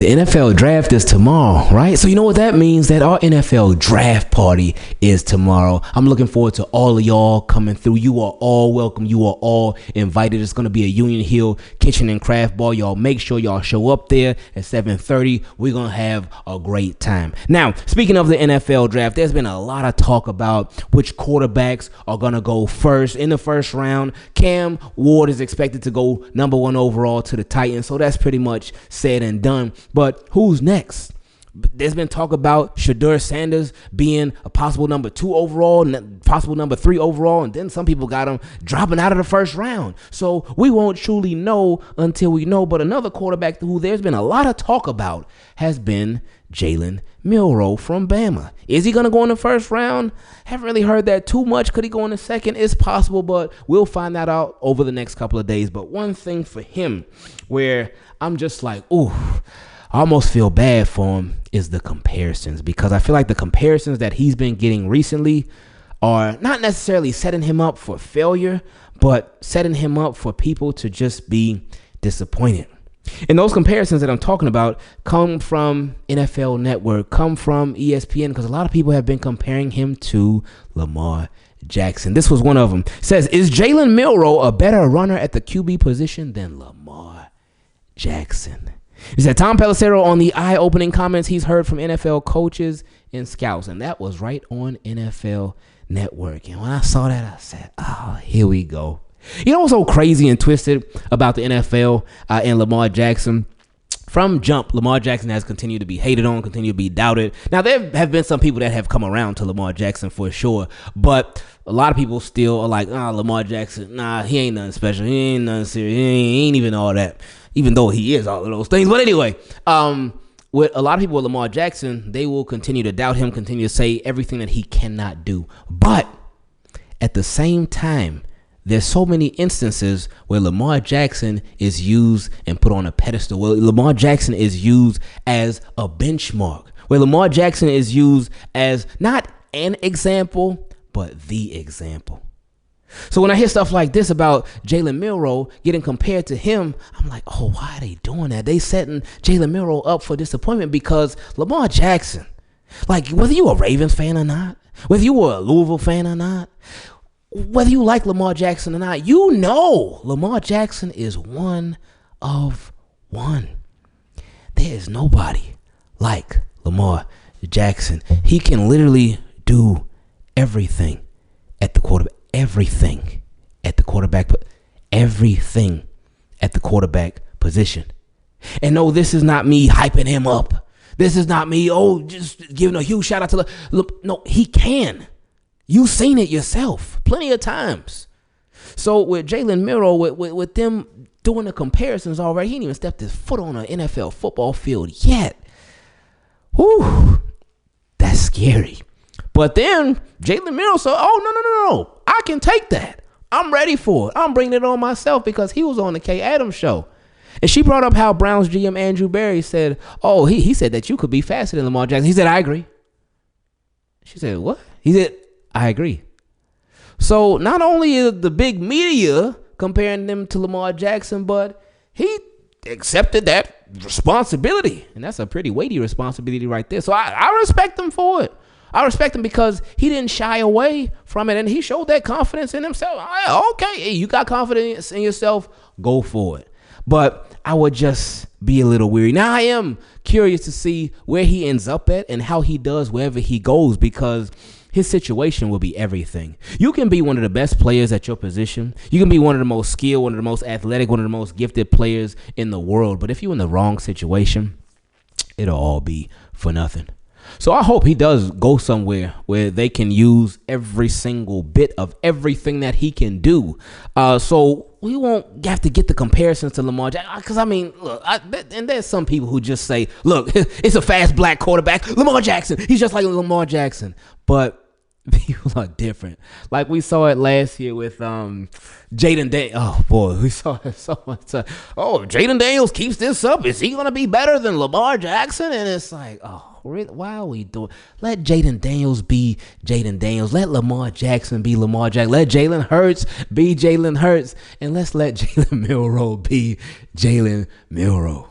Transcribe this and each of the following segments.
The NFL draft is tomorrow, right? So you know what that means? That our NFL draft party is tomorrow. I'm looking forward to all of y'all coming through. You are all welcome. You are all invited. It's going to be a Union Hill Kitchen and Craft Bar. Y'all make sure y'all show up there at 7:30. We're going to have a great time. Now, speaking of the NFL draft, there's been a lot of talk about which quarterbacks are going to go first in the first round. Cam Ward is expected to go number 1 overall to the Titans. So that's pretty much said and done. But who's next? There's been talk about Shedeur Sanders being a possible number 2 overall, possible number 3 overall, and then some people got him dropping out of the first round. So we won't truly know until we know. But another quarterback who there's been a lot of talk about has been Jalen Milroe from Bama. Is he going to go in the first round? Haven't really heard that too much. Could he go in the second? It's possible, but we'll find that out over the next couple of days. But one thing for him where I'm just like, ooh, I almost feel bad for him is the comparisons, because I feel like the comparisons that he's been getting recently are not necessarily setting him up for failure, but setting him up for people to just be disappointed. And those comparisons that I'm talking about come from NFL Network, come from ESPN, because a lot of people have been comparing him to Lamar Jackson. This was one of them. It says, is Jalen Milroe a better runner at the QB position than Lamar Jackson? He said Tom Pelissero on the eye-opening comments he's heard from NFL coaches and scouts, and that was right on NFL Network. And when I saw that, I said, oh, here we go. You know what's so crazy and twisted about the NFL and Lamar Jackson? From jump, Lamar Jackson has continued to be hated on, continued to be doubted. Now, there have been some people that have come around to Lamar Jackson for sure, but a lot of people still are like, Lamar Jackson, he ain't nothing special. He ain't nothing serious. He ain't even all that, even though he is all of those things. But anyway, with a lot of people with Lamar Jackson, they will continue to doubt him, continue to say everything that he cannot do. But at the same time, there's so many instances where Lamar Jackson is used and put on a pedestal, where Lamar Jackson is used as a benchmark, where Lamar Jackson is used as not an example, but the example. So when I hear stuff like this about Jalen Milroe getting compared to him, I'm like, oh, why are they doing that? They setting Jalen Milroe up for disappointment, because Lamar Jackson, like whether you a Ravens fan or not, whether you were a Louisville fan or not, whether you like Lamar Jackson or not, you know Lamar Jackson is one of one. There is nobody like Lamar Jackson. He can literally do everything at the quarterback. Everything at the quarterback position. And no, this is not me hyping him up. This is not me, just giving a huge shout out to look. No, he can. You've seen it yourself plenty of times. So with Jalen Milroe, with them doing the comparisons already, he ain't even stepped his foot on an NFL football field yet. Whew, that's scary. But then Jalen Milroe said, no. I can take that. I'm ready for it. I'm bringing it on myself, because he was on the Kay Adams show. And she brought up how Browns GM Andrew Berry said, he said that you could be faster than Lamar Jackson. He said, I agree. She said, what? He said, I agree. So not only is the big media comparing them to Lamar Jackson, but he accepted that responsibility. And that's a pretty weighty responsibility right there. So I respect him for it. I respect him because he didn't shy away from it, and he showed that confidence in himself. Okay, you got confidence in yourself, go for it. But I would just be a little weary. Now, I am curious to see where he ends up at and how he does wherever he goes, because his situation will be everything. You can be one of the best players at your position. You can be one of the most skilled, one of the most athletic, one of the most gifted players in the world. But if you're in the wrong situation, it'll all be for nothing. So I hope he does go somewhere where they can use every single bit of everything that he can do. So we won't have to get the comparisons to Lamar Jackson. Because, look, and there's some people who just say, look, it's a fast black quarterback. Lamar Jackson, he's just like Lamar Jackson. But people are different. Like we saw it last year with Jaden Daniels. Oh, boy, we saw it so much. Jaden Daniels keeps this up. Is he going to be better than Lamar Jackson? And it's like, really? Why are we doing? Let Jaden Daniels be Jaden Daniels. Let Lamar Jackson be Lamar Jackson. Let Jalen Hurts be Jalen Hurts. And let's let Jalen Milroe be Jalen Milroe.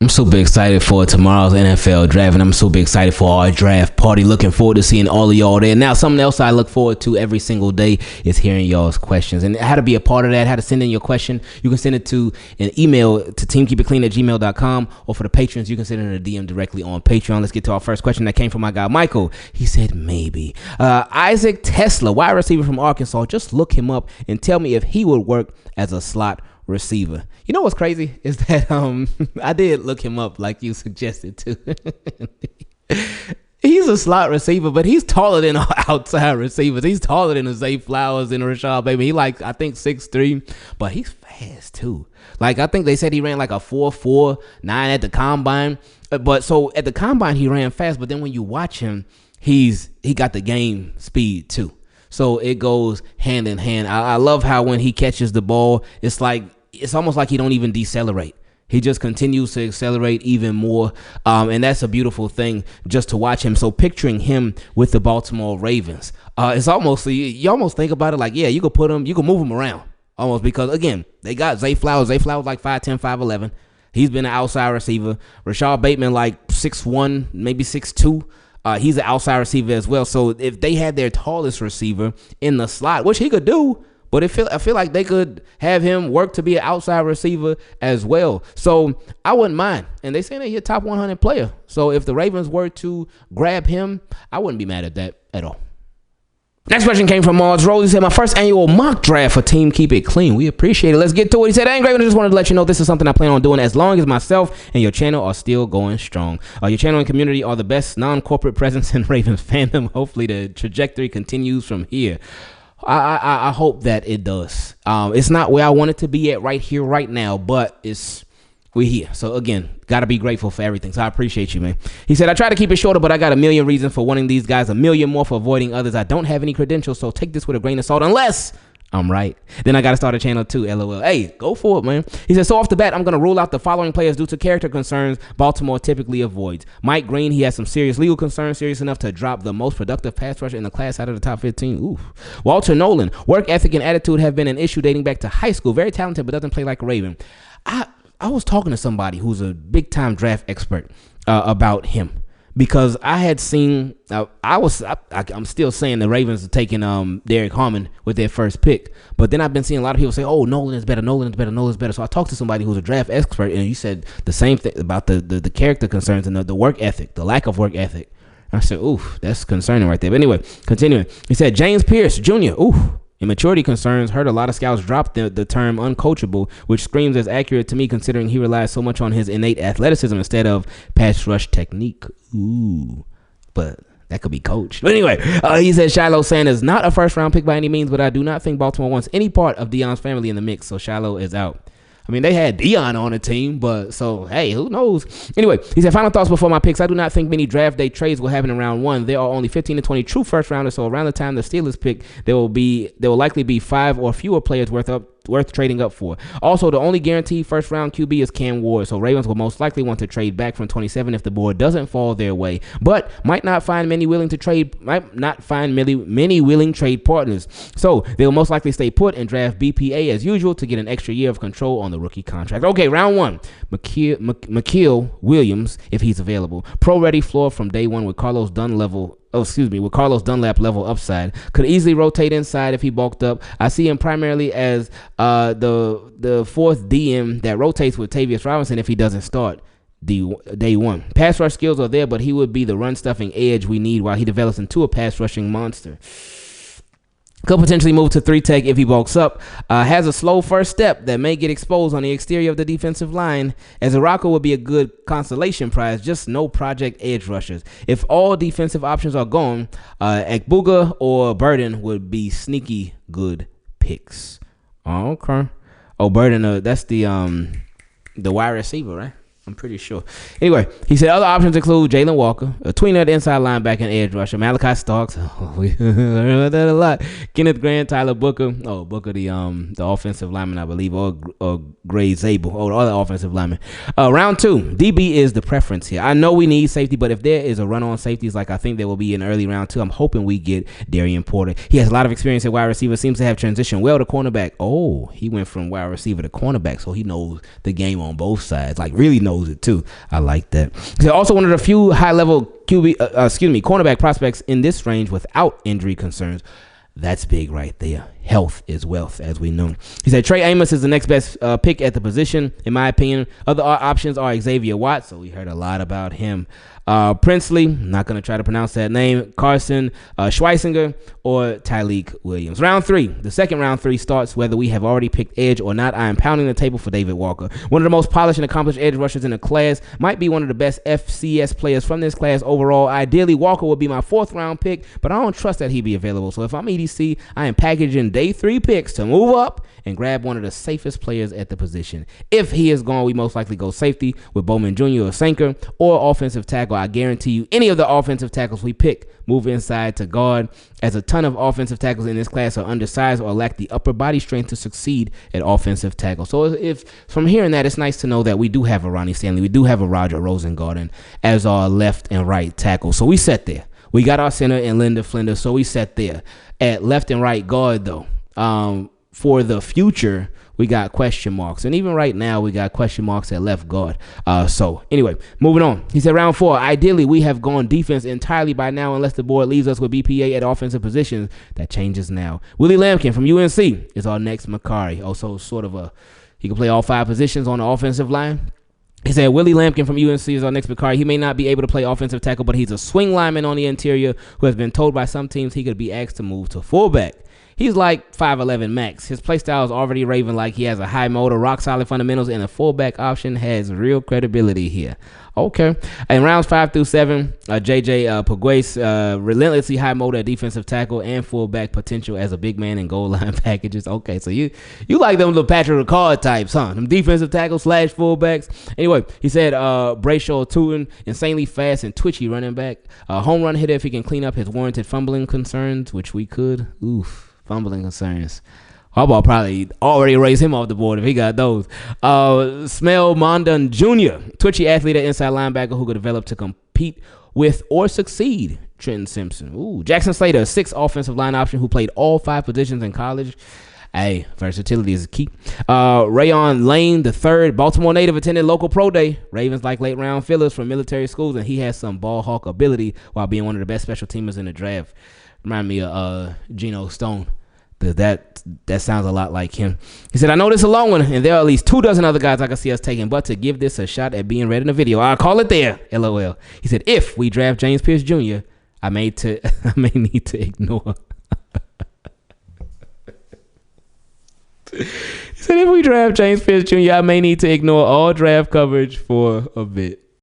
I'm super excited for tomorrow's NFL draft, and I'm super excited for our draft party. Looking forward to seeing all of y'all there. Now, something else I look forward to every single day is hearing y'all's questions, and how to be a part of that, how to send in your question. You can send it to an email to teamkeepitclean@gmail.com, or for the patrons, you can send it in a DM directly on Patreon. Let's get to our first question that came from my guy, Michael. He said, maybe. Isaac Tesla, wide receiver from Arkansas, just look him up and tell me if he would work as a slot receiver. You know what's crazy is that I did look him up like you suggested to. He's a slot receiver, but he's taller than our outside receivers. He's taller than Zay Flowers and Rashad Bateman. He like, I think 6'3", but he's fast too. Like, I think they said he ran like a 4.49 at the combine. But so at the combine he ran fast, but then when you watch him, he got the game speed too. So it goes hand in hand. I love how when he catches the ball, it's almost like he don't even decelerate. He just continues to accelerate even more. And that's a beautiful thing just to watch him. So picturing him with the Baltimore Ravens, it's almost, you almost think about it like, yeah, you could move him around almost, because again, they got Zay Flowers. Zay Flowers like 5'10", 5'11". He's been an outside receiver. Rashad Bateman like 6'1", maybe 6'2". He's an outside receiver as well. So if they had their tallest receiver in the slot, which he could do, but I feel like they could have him work to be an outside receiver as well. So I wouldn't mind. And they say that he's a top 100 player. So if the Ravens were to grab him, I wouldn't be mad at that at all. Next question came from Milroe. He said, my first annual mock draft for Team Keep It Clean. We appreciate it. Let's get to it. He said, Ingraven, I just wanted to let you know this is something I plan on doing as long as myself and your channel are still going strong. Your channel and community are the best non-corporate presence in Ravens fandom. Hopefully the trajectory continues from here. I hope that it does. It's not where I want it to be at right here, right now, but we're here. So again, got to be grateful for everything. So I appreciate you, man. He said, I try to keep it shorter, but I got a million reasons for wanting these guys, a million more for avoiding others. I don't have any credentials, so take this with a grain of salt unless I'm right. Then I got to start a channel too, LOL. Hey, go for it, man. He said, so off the bat, I'm going to rule out the following players due to character concerns Baltimore typically avoids. Mike Green, he has some serious legal concerns, serious enough to drop the most productive pass rusher in the class out of the top 15. Oof. Walter Nolan, work ethic and attitude have been an issue dating back to high school. Very talented, but doesn't play like a Raven. I was talking to somebody who's a big-time draft expert about him, because I had seen I'm still saying the Ravens are taking Derek Harmon with their first pick, but then I've been seeing a lot of people say, oh, Nolan is better. So I talked to somebody who's a draft expert, and he said the same thing about the character concerns and the work ethic, the lack of work ethic. And I said, oof, that's concerning right there. But anyway, continuing, he said James Pierce Jr., oof. Immaturity concerns. Heard a lot of scouts drop the term uncoachable, which screams as accurate to me considering he relies so much on his innate athleticism instead of pass rush technique. Ooh, but that could be coached. But anyway, he said Shiloh Sanders, not a first round pick by any means, but I do not think Baltimore wants any part of Deion's family in the mix, so Shiloh is out. I mean, they had Deion on the team, but so, hey, who knows? Anyway, he said, final thoughts before my picks. I do not think many draft day trades will happen in round one. There are only 15 to 20 true first rounders, so around the time the Steelers pick, there will likely be 5 or fewer players worth trading up for. Also, the only guaranteed first round QB is Cam Ward, so Ravens will most likely want to trade back from 27 if the board doesn't fall their way, but might not find many willing trade partners. So they'll most likely stay put and draft BPA as usual to get an extra year of control on the rookie contract. Okay, round one, Micheal Williams, if he's available. Pro ready floor from day one with Carlos Dunlap level upside. Could easily rotate inside if he bulked up. I see him primarily as the fourth DM that rotates with Tavius Robinson if he doesn't start day one. Pass rush skills are there, but he would be the run stuffing edge we need while he develops into a pass rushing monster. Could potentially move to 3-tech if he bulks up. Has a slow first step that may get exposed on the exterior of the defensive line. As a rocker would be a good consolation prize, just no project edge rushers. If all defensive options are gone, Ekbuga or Burden would be sneaky good picks. Okay. Oh, Burden, that's the wide receiver, right? I'm pretty sure. Anyway, he said other options include Jalen Walker, a tweener, inside linebacker, and edge rusher, Malachi Starks. We heard that a lot. Kenneth Grant, Tyler Booker. Oh, Booker, the offensive lineman, I believe, or Gray Zabel. Oh, the other offensive lineman. Round two, DB is the preference here. I know we need safety, but if there is a run-on safeties like I think there will be in early round two, I'm hoping we get Darian Porter. He has a lot of experience at wide receiver, seems to have transitioned well to cornerback. Oh, he went from wide receiver to cornerback, so he knows the game on both sides, like really knows knows it too. I like that. He's also one of the few high-level cornerback prospects in this range without injury concerns. That's big right there. Health is wealth, as we know. He said Trey Amos is the next best pick at the position, in my opinion. Other options are Xavier Watts, so we heard a lot about him. Princely, not going to try to pronounce that name, Carson Schweisinger, or Tyleik Williams. Round 3. The second round 3 starts whether we have already picked edge or not. I am pounding the table for David Walker. One of the most polished and accomplished edge rushers in the class. Might be one of the best FCS players from this class overall. Ideally, Walker would be my 4th round pick, but I don't trust that he'd be available. So if I'm EDC, I am packaging day 3 picks to move up and grab one of the safest players at the position. If he is gone, we most likely go safety with Bowman Jr. or Sanker, or offensive tackle. I guarantee you any of the offensive tackles we pick move inside to guard, as a ton of offensive tackles in this class are undersized or lack the upper body strength to succeed at offensive tackle. So if from hearing that, it's nice to know that we do have a Ronnie Stanley, we do have a Roger Rosengarten as our left and right tackle. So we set there. We got our center in Linda Flender, so we set there. At left and right guard, though, for the future, we got question marks. And even right now, we got question marks at left guard. So anyway, moving on. He said round 4, ideally, we have gone defense entirely by now unless the board leaves us with BPA at offensive positions. That changes now. Willie Lampkin from UNC is our next Macari. Also sort of he can play all 5 positions on the offensive line. He said Willie Lampkin from UNC is our next Macari. He may not be able to play offensive tackle, but he's a swing lineman on the interior who has been told by some teams he could be asked to move to fullback. He's like 5'11 max. His play style is already Raven like. He has a high motor, rock solid fundamentals, and a fullback option has real credibility here. Okay. In rounds 5 through 7, JJ Pagues, relentlessly high motor at defensive tackle and fullback potential as a big man in goal line packages. Okay, so you like them little Patrick Ricard types, huh? Them defensive tackle / fullbacks. Anyway, he said Brayshaw Tootin, insanely fast and twitchy running back. Home run hitter if he can clean up his warranted fumbling concerns, which we could. Oof. Fumbling concerns. Harbaugh probably already erased him off the board if he got those. Smell Mondon Jr., twitchy athlete at inside linebacker who could develop to compete with or succeed Trenton Simpson. Ooh, Jackson Slater, a 6 offensive line option who played all 5 positions in college. Hey, versatility is key. Rayon Lane, the 3rd, Baltimore native, attended local pro day. Ravens like late round fillers from military schools, and he has some ball hawk ability while being one of the best special teamers in the draft. Remind me of Geno Stone. That sounds a lot like him. He said, I know this is a long one, and there are at least 2 dozen other guys I can see us taking, but to give this a shot at being read in the video, I'll call it there. LOL. He said, if we draft James Pierce Jr., I may need to ignore. He said, if we draft James Pierce Jr., I may need to ignore all draft coverage for a bit.